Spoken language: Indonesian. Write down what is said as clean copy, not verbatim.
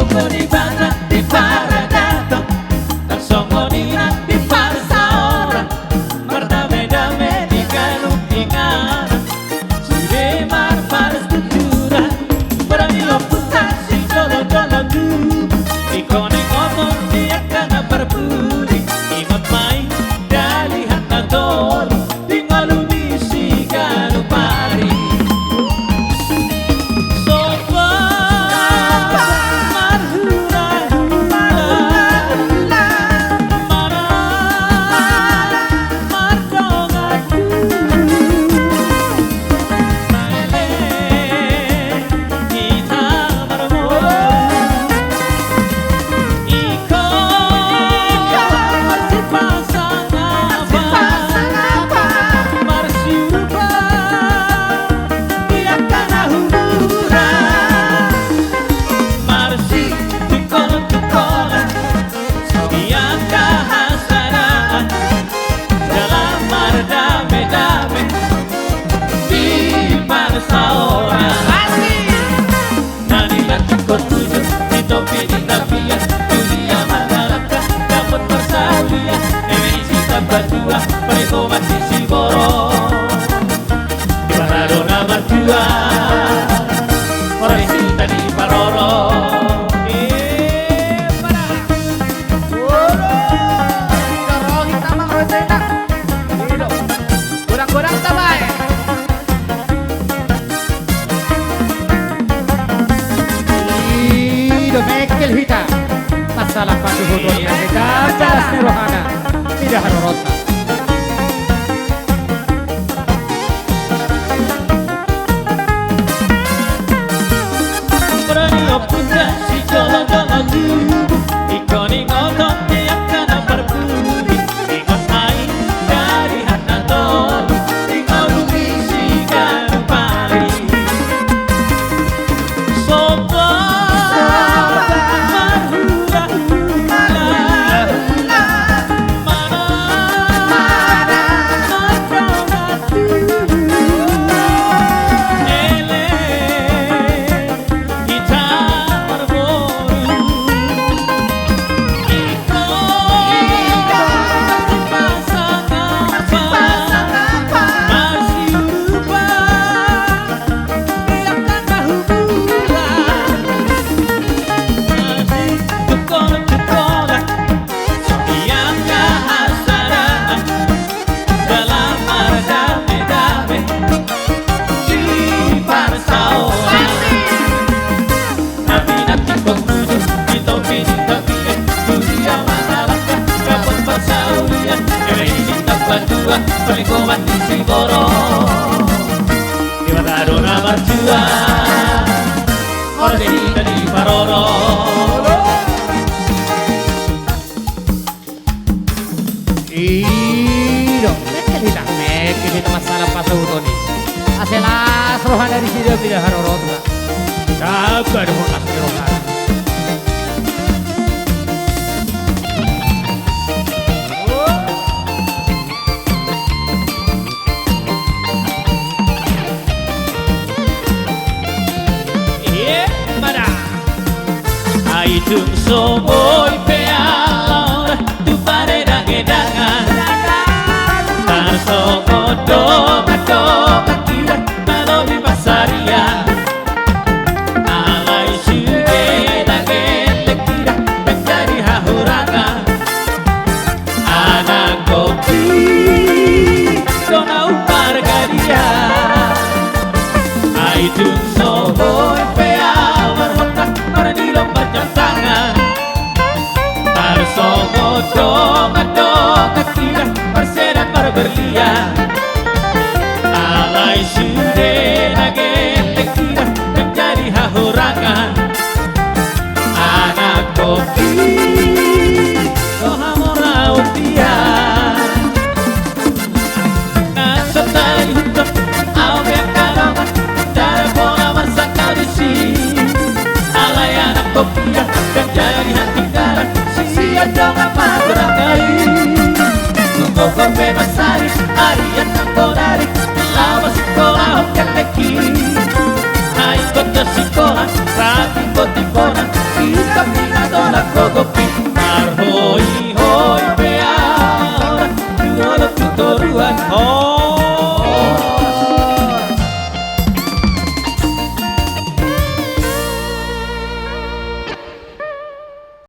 Koko di bata di paradato tak songonina di parsa ora mardame-dame di kanung ingat sude mar-maras tutura beramilo putasi jolo-jolo du ikone ngomong dia kana berbudi ingat main dalihat nadol tinggal lumisi kanu pari berdua perhitungan sisi borong di Maradona berdua orang cinta di Paroro dorong kita mah rosena kurang-kurang tabay Ido mekel hita masalah panduhudon yang kita jelas rohana tidak harorota berani opunya si jolo-jolo du ikoni ngotot dia kana berbudi ingat air dari Hanatol tinggal lumisi kanu pari soba perlingkuhan di Siboro di Maradona berdua orang cinta di Paroro Ido mekel hita masalah pasudon aselas rohan dari sini tidak harorota sabar honas rohan Aitung somoy pealor tu pareda gedangan tar somo doka kira malo di pasaria alai suge dagele kira dan jadi hahurangan anak kopi dona upar gadia Aitung somoy pealor para di lomba tangan Tarsomo doka kira perseda para berlian alai sude nagete kira menjadi hahurangan anak kopi dohamora utia nasotai hukum awe kalongan cara bola masa kadisi alai anak kopi dan jadi hati garan sia dong apa berangkali Koko bebas hari harian aku dari lawas sekolah hotel leki naik kota sekolah rapi gotifona y caminando la codopina.